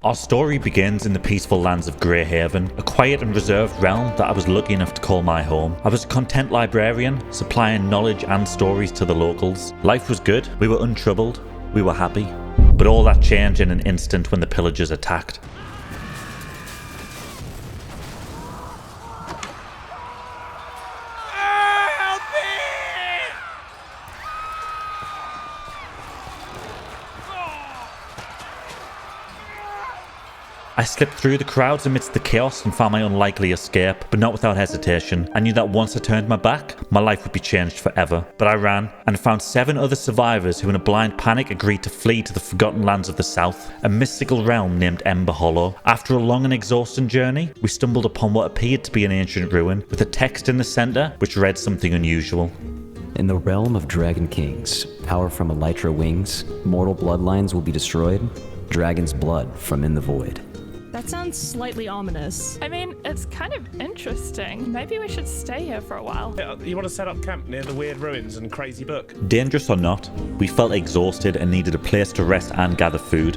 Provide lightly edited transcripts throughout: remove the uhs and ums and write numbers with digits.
Our story begins in the peaceful lands of Greyhaven, a quiet and reserved realm that I was lucky enough to call my home. I was a content librarian, supplying knowledge and stories to the locals. Life was good, we were untroubled, we were happy. But all that changed in an instant when the pillagers attacked. I slipped through the crowds amidst the chaos and found my unlikely escape, but not without hesitation. I knew that once I turned my back, my life would be changed forever. But I ran, and found 7 other survivors who in a blind panic agreed to flee to the forgotten lands of the south, a mystical realm named Emberhollow. After a long and exhausting journey, we stumbled upon what appeared to be an ancient ruin, with a text in the centre which read something unusual. In the realm of Dragon Kings, power from elytra wings, mortal bloodlines will be destroyed, dragon's blood from in the void. That sounds slightly ominous. I mean, it's kind of interesting. Maybe we should stay here for a while. You want to set up camp near the weird ruins and crazy book? Dangerous or not, we felt exhausted and needed a place to rest and gather food.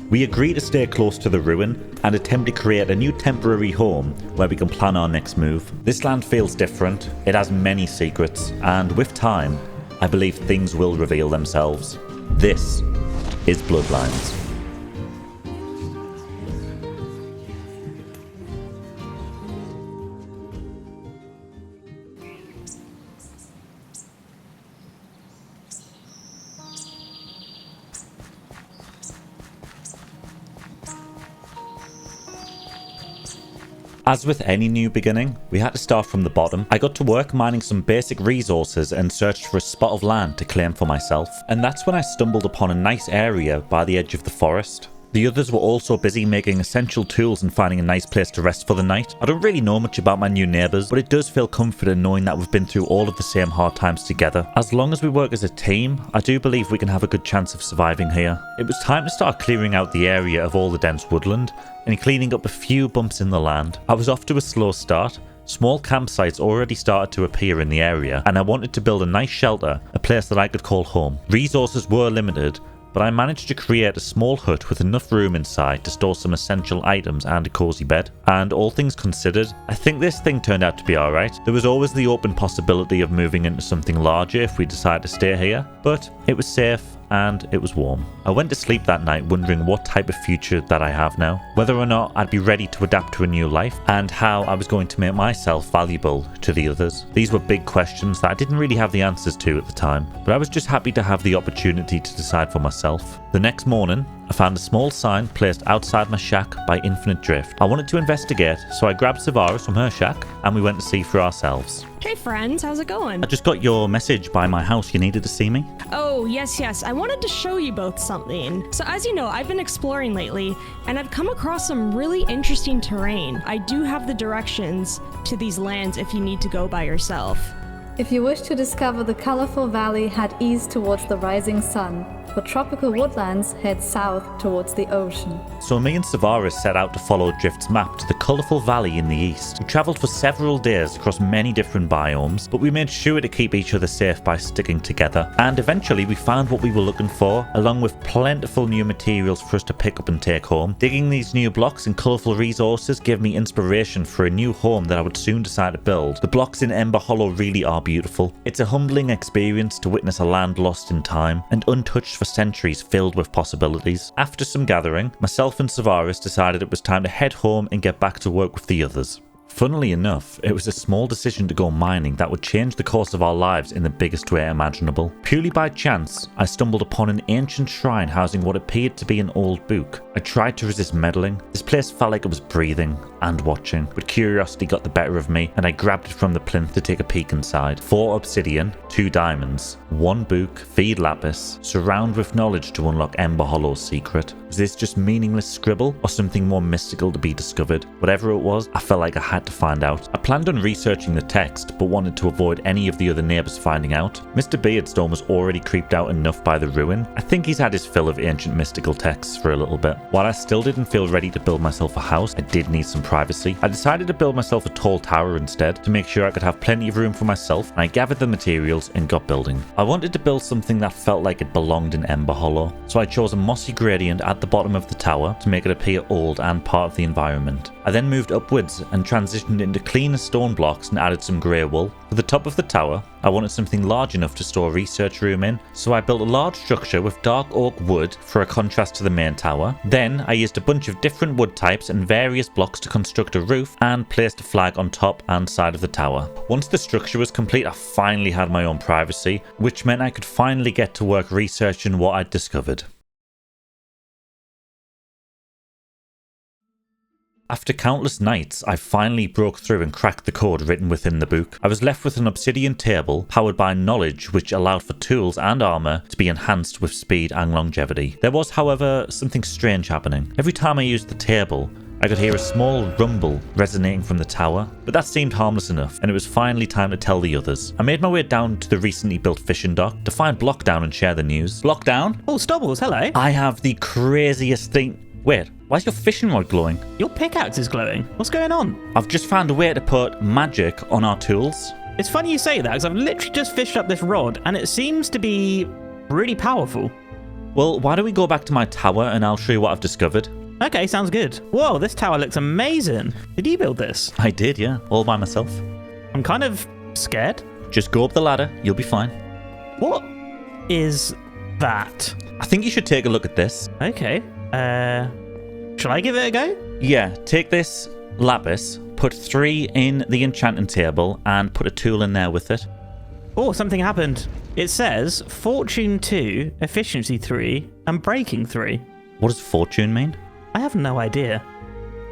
We agreed to stay close to the ruin and attempt to create a new temporary home where we can plan our next move. This land feels different, it has many secrets, and with time, I believe things will reveal themselves. This is Bloodlines. As with any new beginning, we had to start from the bottom. I got to work mining some basic resources and searched for a spot of land to claim for myself. And that's when I stumbled upon a nice area by the edge of the forest. The others were also busy making essential tools and finding a nice place to rest for the night. I don't really know much about my new neighbours, but it does feel comforting knowing that we've been through all of the same hard times together. As long as we work as a team, I do believe we can have a good chance of surviving here. It was time to start clearing out the area of all the dense woodland and cleaning up a few bumps in the land. I was off to a slow start. Small campsites already started to appear in the area, and I wanted to build a nice shelter, a place that I could call home. Resources were limited, but I managed to create a small hut with enough room inside to store some essential items and a cozy bed. And all things considered, I think this thing turned out to be alright. There was always the open possibility of moving into something larger if we decided to stay here, but it was safe and it was warm. I went to sleep that night wondering what type of future that I have now, whether or not I'd be ready to adapt to a new life, and how I was going to make myself valuable to the others. These were big questions that I didn't really have the answers to at the time, but I was just happy to have the opportunity to decide for myself. The next morning, I found a small sign placed outside my shack by Infinite Drift. I wanted to investigate, so I grabbed Savaris from her shack and we went to see for ourselves. Hey friends, how's it going? I just got your message by my house. You needed to see me? Oh, yes. I wanted to show you both something. So as you know, I've been exploring lately, and I've come across some really interesting terrain. I do have the directions to these lands if you need to go by yourself. If you wish to discover the colorful valley, head east towards the rising sun. For tropical woodlands, head south towards the ocean. So me and Savaris set out to follow Drift's map to the colourful valley in the east. We travelled for several days across many different biomes, but we made sure to keep each other safe by sticking together. And eventually we found what we were looking for, along with plentiful new materials for us to pick up and take home. Digging these new blocks and colourful resources gave me inspiration for a new home that I would soon decide to build. The blocks in Emberhollow really are beautiful. It's a humbling experience to witness a land lost in time and untouched for centuries, filled with possibilities. After some gathering, myself and Savaris decided it was time to head home and get back to work with the others. Funnily enough, it was a small decision to go mining that would change the course of our lives in the biggest way imaginable. Purely by chance, I stumbled upon an ancient shrine housing what appeared to be an old book. I tried to resist meddling. This place felt like it was breathing and watching, but curiosity got the better of me and I grabbed it from the plinth to take a peek inside. 4 obsidian, 2 diamonds, 1 book, feed lapis, surround with knowledge to unlock Emberhollow's secret. Was this just meaningless scribble or something more mystical to be discovered? Whatever it was, I felt like I had had to find out. I planned on researching the text, but wanted to avoid any of the other neighbours finding out. Mr. Beardstone was already creeped out enough by the ruin. I think he's had his fill of ancient mystical texts for a little bit. While I still didn't feel ready to build myself a house, I did need some privacy. I decided to build myself a tall tower instead, to make sure I could have plenty of room for myself, and I gathered the materials and got building. I wanted to build something that felt like it belonged in Emberhollow, so I chose a mossy gradient at the bottom of the tower to make it appear old and part of the environment. I then moved upwards and transitioned into cleaner stone blocks and added some grey wool. For the top of the tower, I wanted something large enough to store a research room in, so I built a large structure with dark oak wood for a contrast to the main tower. Then I used a bunch of different wood types and various blocks to construct a roof and placed a flag on top and side of the tower. Once the structure was complete, I finally had my own privacy, which meant I could finally get to work researching what I'd discovered. After countless nights, I finally broke through and cracked the code written within the book. I was left with an obsidian table powered by knowledge, which allowed for tools and armor to be enhanced with speed and longevity. There was, however, something strange happening. Every time I used the table, I could hear a small rumble resonating from the tower, but that seemed harmless enough, and it was finally time to tell the others. I made my way down to the recently built fishing dock to find Blockdown and share the news. Blockdown? Oh, Stobbles, hello. I have the craziest thing. Wait, why is your fishing rod glowing? Your pickaxe is glowing. What's going on? I've just found a way to put magic on our tools. It's funny you say that, because I've literally just fished up this rod, and it seems to be really powerful. Well, why don't we go back to my tower and I'll show you what I've discovered. Okay, sounds good. Whoa, this tower looks amazing. Did you build this? I did, yeah, all by myself. I'm kind of scared. Just go up the ladder, you'll be fine. What is that? I think you should take a look at this. Okay. Shall I give it a go? Yeah, take this lapis, put 3 in the enchanting table, and put a tool in there with it. Oh, something happened. It says Fortune 2, Efficiency 3, and Breaking 3. What does fortune mean? I have no idea.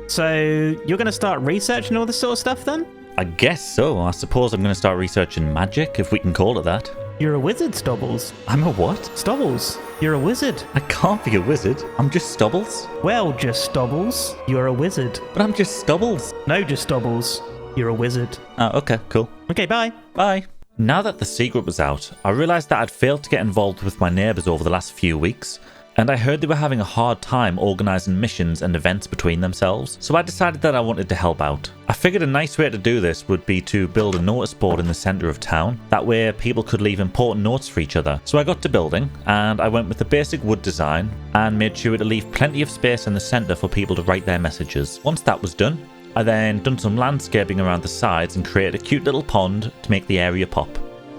So, you're going to start researching all this sort of stuff then? I guess so. I suppose I'm going to start researching magic, if we can call it that. You're a wizard, Stobbles. I'm a what? Stobbles, you're a wizard. I can't be a wizard. I'm just Stubbles. Well, just Stobbles, you're a wizard. But I'm just Stubbles. No, just Stobbles, you're a wizard. Oh, okay, cool. Okay, bye. Bye. Now that the secret was out, I realised that I'd failed to get involved with my neighbours over the last few weeks, and I heard they were having a hard time organising missions and events between themselves, so I decided that I wanted to help out. I figured a nice way to do this would be to build a notice board in the centre of town, that way people could leave important notes for each other. So I got to building, and I went with the basic wood design, and made sure to leave plenty of space in the centre for people to write their messages. Once that was done, I then done some landscaping around the sides and created a cute little pond to make the area pop.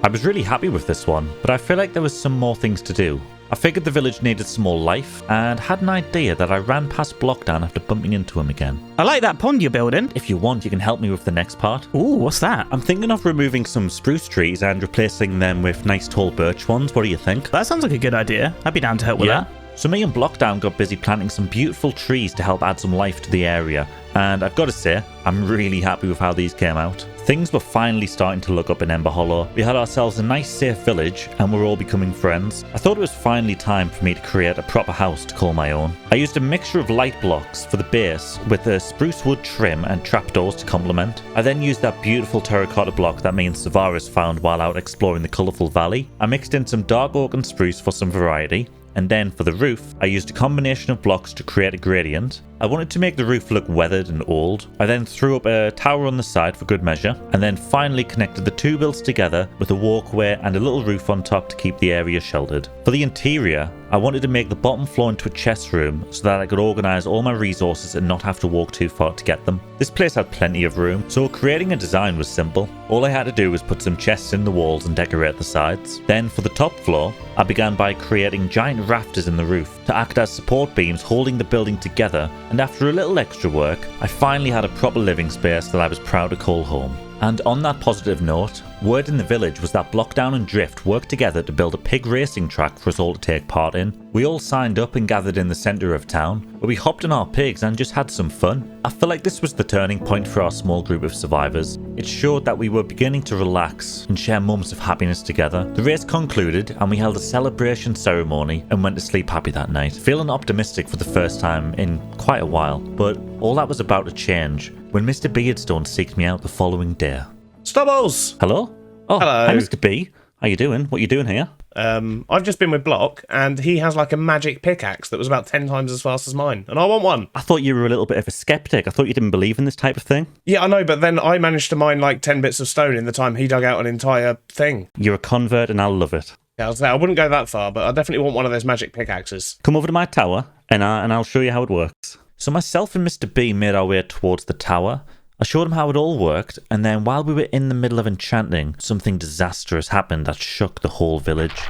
I was really happy with this one, but I feel like there was some more things to do. I figured the village needed some more life, and had an idea that I ran past Blockdown after bumping into him again. I like that pond you're building. If you want, you can help me with the next part. Ooh, what's that? I'm thinking of removing some spruce trees and replacing them with nice tall birch ones. What do you think? That sounds like a good idea. I'd be down to help with that. So me and Blockdown got busy planting some beautiful trees to help add some life to the area, and I've got to say, I'm really happy with how these came out. Things were finally starting to look up in Emberhollow. We had ourselves a nice safe village and we're all becoming friends. I thought it was finally time for me to create a proper house to call my own. I used a mixture of light blocks for the base with a spruce wood trim and trapdoors to complement. I then used that beautiful terracotta block that me and Savaris found while out exploring the colourful valley. I mixed in some dark oak and spruce for some variety. And then for the roof, I used a combination of blocks to create a gradient. I wanted to make the roof look weathered and old. I then threw up a tower on the side for good measure, and then finally connected the two builds together with a walkway and a little roof on top to keep the area sheltered. For the interior, I wanted to make the bottom floor into a chest room so that I could organise all my resources and not have to walk too far to get them. This place had plenty of room, so creating a design was simple. All I had to do was put some chests in the walls and decorate the sides. Then for the top floor, I began by creating giant rafters in the roof to act as support beams holding the building together, and after a little extra work, I finally had a proper living space that I was proud to call home. And on that positive note, word in the village was that Blockdown and Drift worked together to build a pig racing track for us all to take part in. We all signed up and gathered in the centre of town, where we hopped on our pigs and just had some fun. I feel like this was the turning point for our small group of survivors. It showed that we were beginning to relax and share moments of happiness together. The race concluded and we held a celebration ceremony and went to sleep happy that night, feeling optimistic for the first time in quite a while. But all that was about to change when Mr. Beardstone seeked me out the following day. Stubbles! Hello? Oh, Hello. hi Mr. B. How you doing? What you doing here? I've just been with Block, and he has like a magic pickaxe that was about 10 times as fast as mine, and I want one. I thought you were a little bit of a skeptic. I thought you didn't believe in this type of thing. Yeah, I know, but then I managed to mine like 10 bits of stone in the time he dug out an entire thing. You're a convert and I'll love it. Yeah, I wouldn't go that far, but I definitely want one of those magic pickaxes. Come over to my tower and I'll show you how it works. So myself and Mr. B made our way towards the tower. I showed him how it all worked, and then while we were in the middle of enchanting, something disastrous happened that shook the whole village.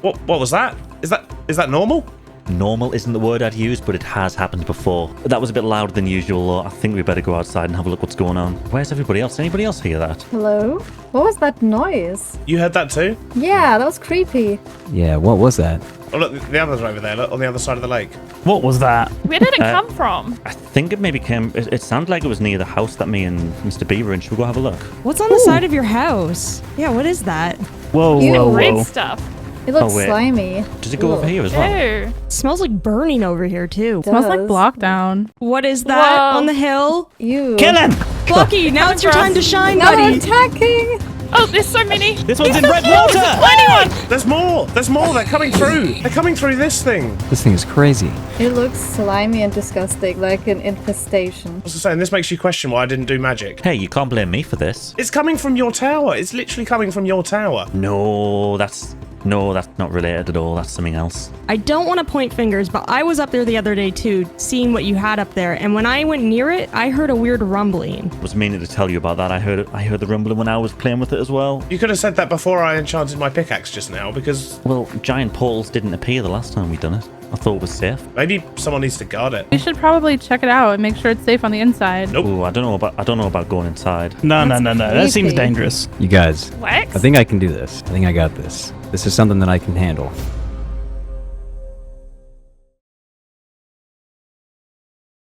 What was that? Is that normal? Normal isn't the word I'd use, but it has happened before. That was a bit louder than usual, though. I think we better go outside and have a look what's going on. Where's everybody else? Anybody else hear that? Hello? What was that noise? You heard that too? Yeah, that was creepy. Yeah, what was that? Oh look, the others are over there, look, on the other side of the lake. What was that? Where did it come from? I think it maybe came... It sounded like it was near the house that me and Mr. B were in. Should we go have a look? What's on the side of your house? Yeah, what is that? Whoa, Ew. whoa, Red whoa. stuff. It looks Oh, wait. slimy. Does it go over here as well? Ew. Smells like burning over here too. Smells like Does. Blockdown. What is that Whoa. on the hill? Ew. Kill him! Lucky, now it's your time to shine, No, they're buddy. attacking! Oh, there's so many. This one's in red water! There's more! They're coming through! They're coming through this thing! This thing is crazy. It looks slimy and disgusting, like an infestation. I was saying, this makes you question why I didn't do magic. Hey, you can't blame me for this. It's coming from your tower. It's literally coming from your tower. No, that's not related at all. That's something else. I don't want to point fingers, but I was up there the other day too, seeing what you had up there, and when I went near it, I heard a weird rumbling. I was meaning to tell you about that. I heard the rumbling when I was playing with it as well. You could have said that before I enchanted my pickaxe just now, because Well, giant portals didn't appear the last time we done it. I thought it was safe. maybe someone needs to guard it. We should probably check it out and make sure it's safe on the inside. Nope. Ooh, I don't know about going inside. No. That seems creepy. dangerous. You guys, Wax? I think I can do this. I think I got this. This is something that I can handle.